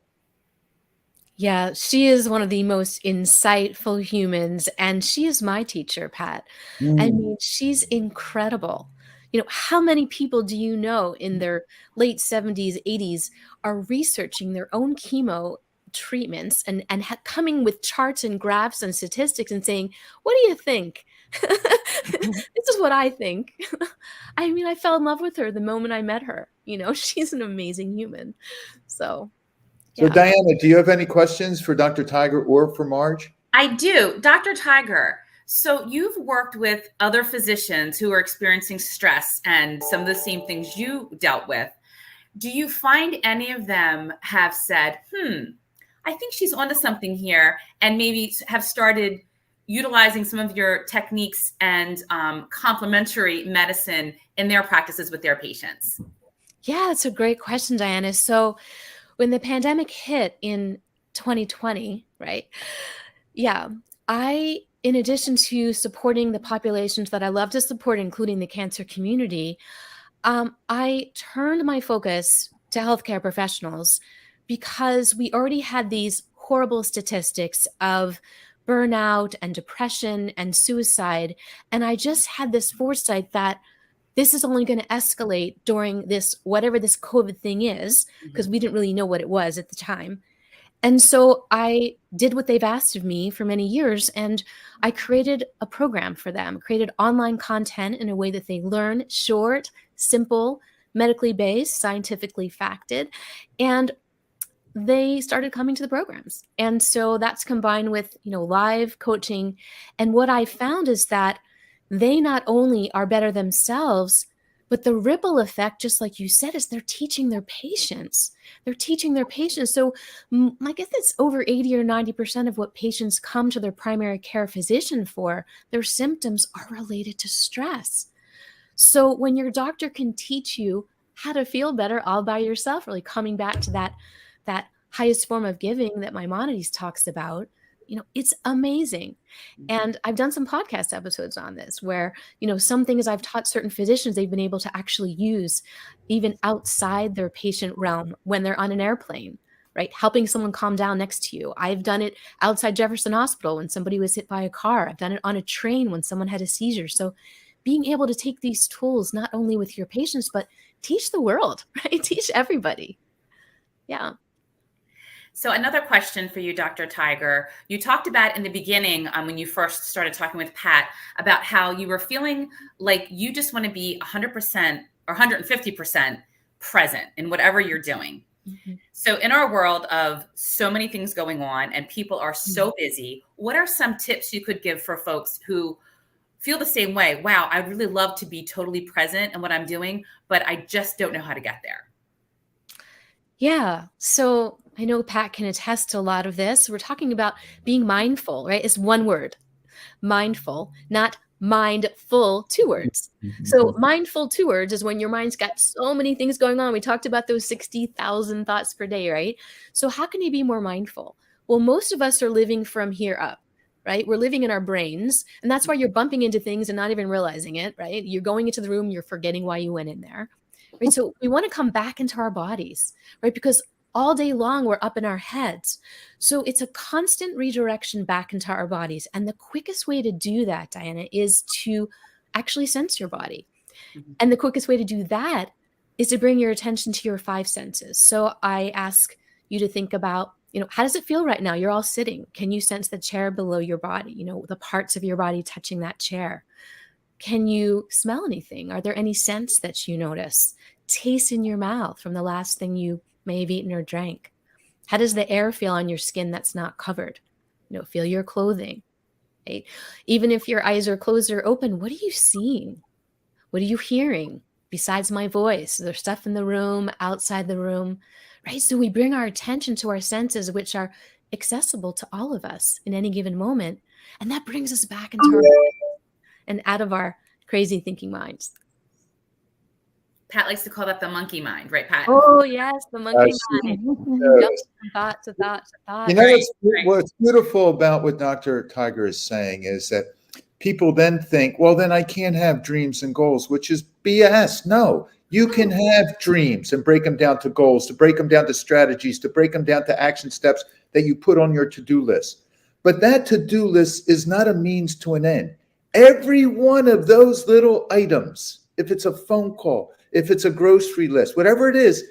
Yeah, she is one of the most insightful humans, and she is my teacher, Pat. I mean, she's incredible. You know, how many people do you know in their late 70s, 80s are researching their own chemo treatments and coming with charts and graphs and statistics and saying, what do you think? This is what I think. I mean, I fell in love with her the moment I met her. You know, she's an amazing human. So Diana, do you have any questions for Dr. Tiger or for Marge? I do. Dr. Tiger, so you've worked with other physicians who are experiencing stress and some of the same things you dealt with. Do you find any of them have said, I think she's onto something here, and maybe have started utilizing some of your techniques and complementary medicine in their practices with their patients? Yeah, it's a great question, Diana. So when the pandemic hit in 2020, right? Yeah, in addition to supporting the populations that I love to support, including the cancer community, I turned my focus to healthcare professionals because we already had these horrible statistics of burnout and depression and suicide. And I just had this foresight that this is only going to escalate during this, whatever this COVID thing is, because we didn't really know what it was at the time. And so I did what they've asked of me for many years, and I created a program for them, created online content in a way that they learn, short, simple, medically based, scientifically facted, and they started coming to the programs. And so that's combined with, live coaching. And what I found is that they not only are better themselves, but the ripple effect, just like you said, is they're teaching their patients. They're teaching their patients. So I guess it's over 80 or 90% of what patients come to their primary care physician for, their symptoms are related to stress. So when your doctor can teach you how to feel better all by yourself, really coming back to that highest form of giving that Maimonides talks about, it's amazing. And I've done some podcast episodes on this where, some things I've taught certain physicians, they've been able to actually use even outside their patient realm when they're on an airplane, right? Helping someone calm down next to you. I've done it outside Jefferson Hospital when somebody was hit by a car. I've done it on a train when someone had a seizure. So being able to take these tools, not only with your patients, but teach the world, right? Teach everybody. Yeah. So another question for you, Dr. Tiger. You talked about in the beginning, when you first started talking with Pat, about how you were feeling like you just want to be 100% or 150% present in whatever you're doing. Mhm. So in our world of so many things going on and people are so busy, what are some tips you could give for folks who feel the same way? Wow, I'd really love to be totally present in what I'm doing, but I just don't know how to get there. Yeah. So I know Pat can attest to a lot of this. We're talking about being mindful, right? It's one word, mindful, not mindful, two words. So mindful, two words, is when your mind's got so many things going on. We talked about those 60,000 thoughts per day, right? So how can you be more mindful? Well, most of us are living from here up, right? We're living in our brains, and that's why you're bumping into things and not even realizing it, right? You're going into the room, you're forgetting why you went in there, right? So we want to come back into our bodies, right? Because all day long, we're up in our heads. So it's a constant redirection back into our bodies. And the quickest way to do that, Diana, is to actually sense your body. Mhm. And the quickest way to do that is to bring your attention to your five senses. So I ask you to think about, how does it feel right now? You're all sitting. Can you sense the chair below your body? The parts of your body touching that chair. Can you smell anything? Are there any scents that you notice? Taste in your mouth from the last thing you may have eaten or drank. How does the air feel on your skin that's not covered? Feel your clothing, right? Even if your eyes are closed or open, what are you seeing? What are you hearing besides my voice? There's stuff in the room, outside the room, right? So we bring our attention to our senses, which are accessible to all of us in any given moment. And that brings us back into our bodies and out of our crazy thinking minds. Pat likes to call that the monkey mind, right, Pat? Oh, yes, the monkey mind. Yep, thoughts. What's beautiful about what Dr. Tiger is saying is that people then think, well, then I can't have dreams and goals, which is BS. No, you can have dreams and break them down to goals, to break them down to strategies, to break them down to action steps that you put on your to-do list. But that to-do list is not a means to an end. Every one of those little items, if it's a phone call, if it's a grocery list, whatever it is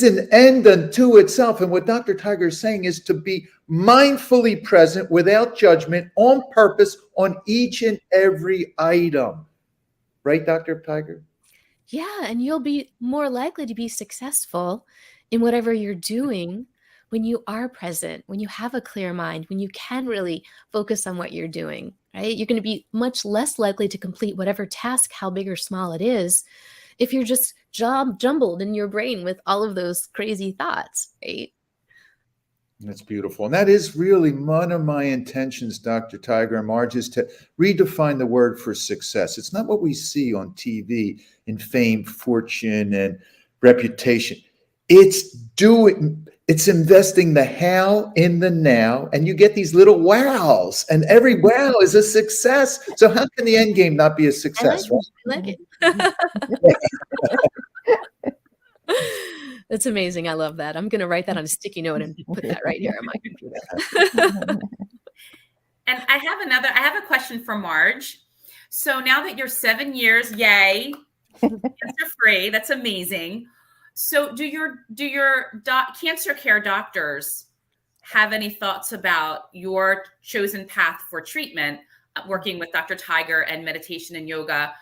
an end unto itself. And what Dr. Tiger is saying is to be mindfully present without judgment, on purpose, on each and every item. Right, Dr. Tiger? Yeah, and you'll be more likely to be successful in whatever you're doing when you are present, when you have a clear mind, when you can really focus on what you're doing, right? You're going to be much less likely to complete whatever task, how big or small it is, if you're just jumbled in your brain with all of those crazy thoughts, right? That's beautiful. And that is really one of my intentions, Dr. Tiger and Marge, is to redefine the word for success. It's not what we see on TV in fame, fortune, and reputation. It's investing the how in the now, and you get these little wows, and every wow is a success. So how can the end game not be a success? I like it. That's amazing. I love that. I'm going to write that on a sticky note and put that right here on my computer. And I have a question for Marge. So now that you're 7 years, yay, cancer-free, that's amazing. So do your cancer care doctors have any thoughts about your chosen path for treatment, working with Dr. Tiger and meditation and yoga?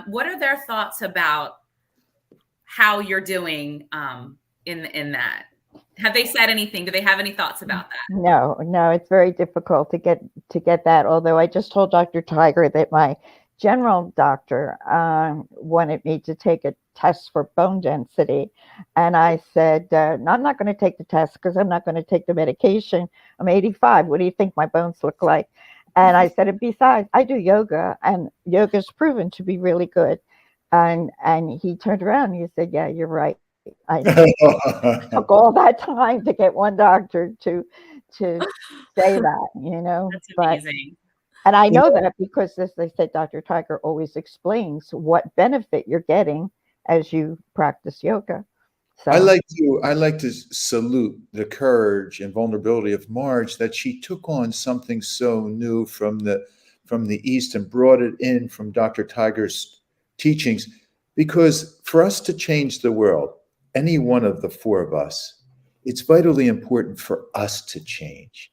What are their thoughts about how you're doing in that? Have they said anything? Do they have any thoughts about that? No, it's very difficult to get that. Although I just told Dr. Tiger that my general doctor wanted me to take a test for bone density. And I said, no, I'm not going to take the test because I'm not going to take the medication. I'm 85. What do you think my bones look like? And I said, and besides, I do yoga, and yoga's proven to be really good. And he turned around and he said, yeah, you're right. I took all that time to get one doctor to say that, That's amazing. And I know that because, as they said, Dr. Tiger always explains what benefit you're getting as you practice yoga. So I like to salute the courage and vulnerability of Marge, that she took on something so new from the East and brought it in from Dr. Tiger's teachings, Because for us to change the world, any one of the four of us, it's vitally important for us to change.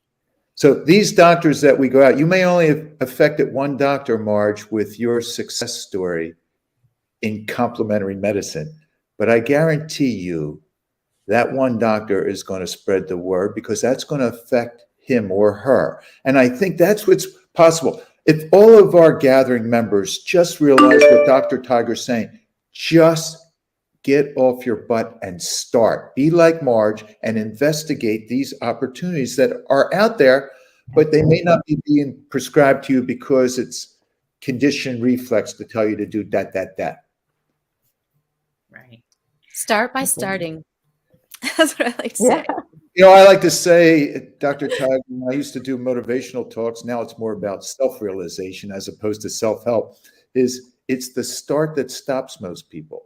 So these doctors that we go out, you may only have affected one doctor, Marge, with your success story in complementary medicine. But I guarantee you that one doctor is going to spread the word, because that's going to affect him or her. And I think that's what's possible. If all of our gathering members just realize what Dr. Tiger's saying, just get off your butt and start. Be like Marge and investigate these opportunities that are out there, but they may not be being prescribed to you because it's conditioned reflex to tell you to do that. Right. Start by starting. That's what I like to say. You know, I like to say, Dr. Tiger, I used to do motivational talks. Now it's more about self-realization as opposed to self-help. It's the start that stops most people.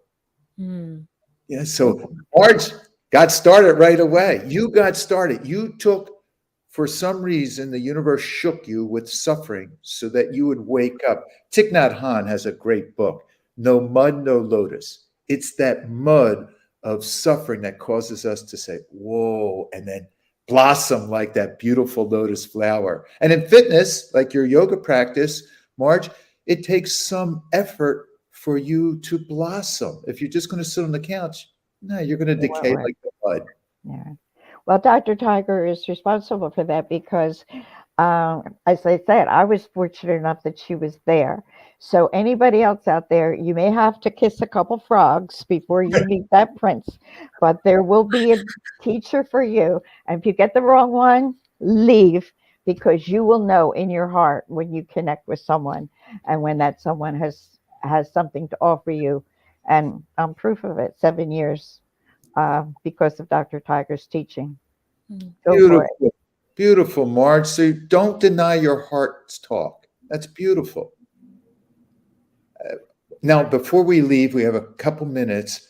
Yeah. So Marge got started right away. You got started. You took, for some reason, the universe shook you with suffering so that you would wake up. Thich Nhat Hanh has a great book, No Mud, No Lotus. It's that mud of suffering that causes us to say, whoa, and then blossom like that beautiful lotus flower. And in fitness, like your yoga practice, Marge, it takes some effort for you to blossom. If you're just going to sit on the couch, no, you're going to decay like the mud. Yeah. Well, Dr. Tiger is responsible for that because, as I said, I was fortunate enough that she was there. So anybody else out there, you may have to kiss a couple frogs before you meet that prince, but there will be a teacher for you. And if you get the wrong one, leave, because you will know in your heart when you connect with someone and when that someone has something to offer you. And I'm proof of it, 7 years. Because of Dr. Tiger's teaching. Go Beautiful, for it. beautiful, Marge. So don't deny your heart's talk. That's beautiful. Now, before we leave, we have a couple minutes.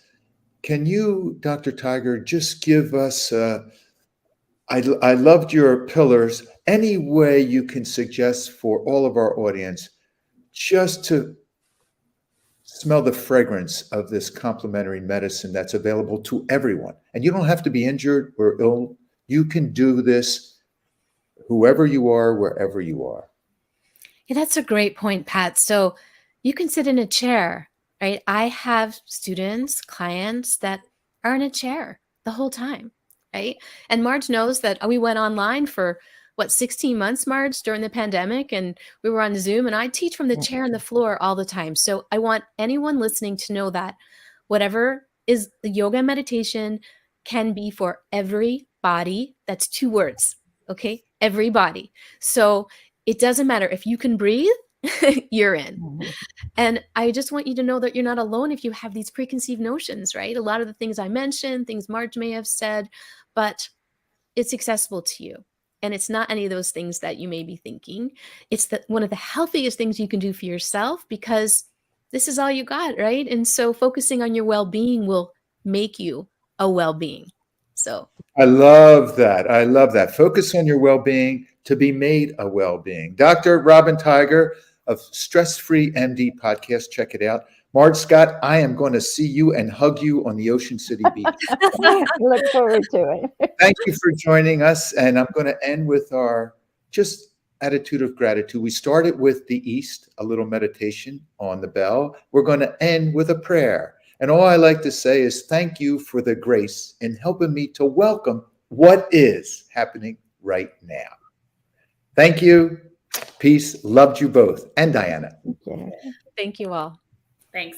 Can you, Dr. Tiger, just give us, I loved your pillars, any way you can suggest for all of our audience, just to smell the fragrance of this complementary medicine that's available to everyone. And you don't have to be injured or ill. You can do this, whoever you are, wherever you are. Yeah, that's a great point, Pat. So you can sit in a chair, right? I have students, clients that are in a chair the whole time, right? And Marge knows that we went online for 16 months, Marge, during the pandemic, and we were on Zoom, and I teach from the chair and the floor all the time. So I want anyone listening to know that whatever is the yoga and meditation can be for every body. That's 2 words, okay? Everybody. So it doesn't matter if you can breathe, you're in. And I just want you to know that you're not alone if you have these preconceived notions, right? A lot of the things I mentioned, things Marge may have said, but it's accessible to you. And it's not any of those things that you may be thinking. It's one of the healthiest things you can do for yourself, because this is all you got, right? And so focusing on your well-being will make you a well-being. So I love that. I love that. Focus on your well-being to be made a well-being. Dr. Robyn Tiger of StressFreeMD podcast. Check it out. Marge Scott, I am going to see you and hug you on the Ocean City beach. Look forward to it. Thank you for joining us. And I'm going to end with our just attitude of gratitude. We started with the East, a little meditation on the bell. We're going to end with a prayer. And all I like to say is thank you for the grace in helping me to welcome what is happening right now. Thank you. Peace. Loved you both. And Diana. Yeah. thank you all. Thanks.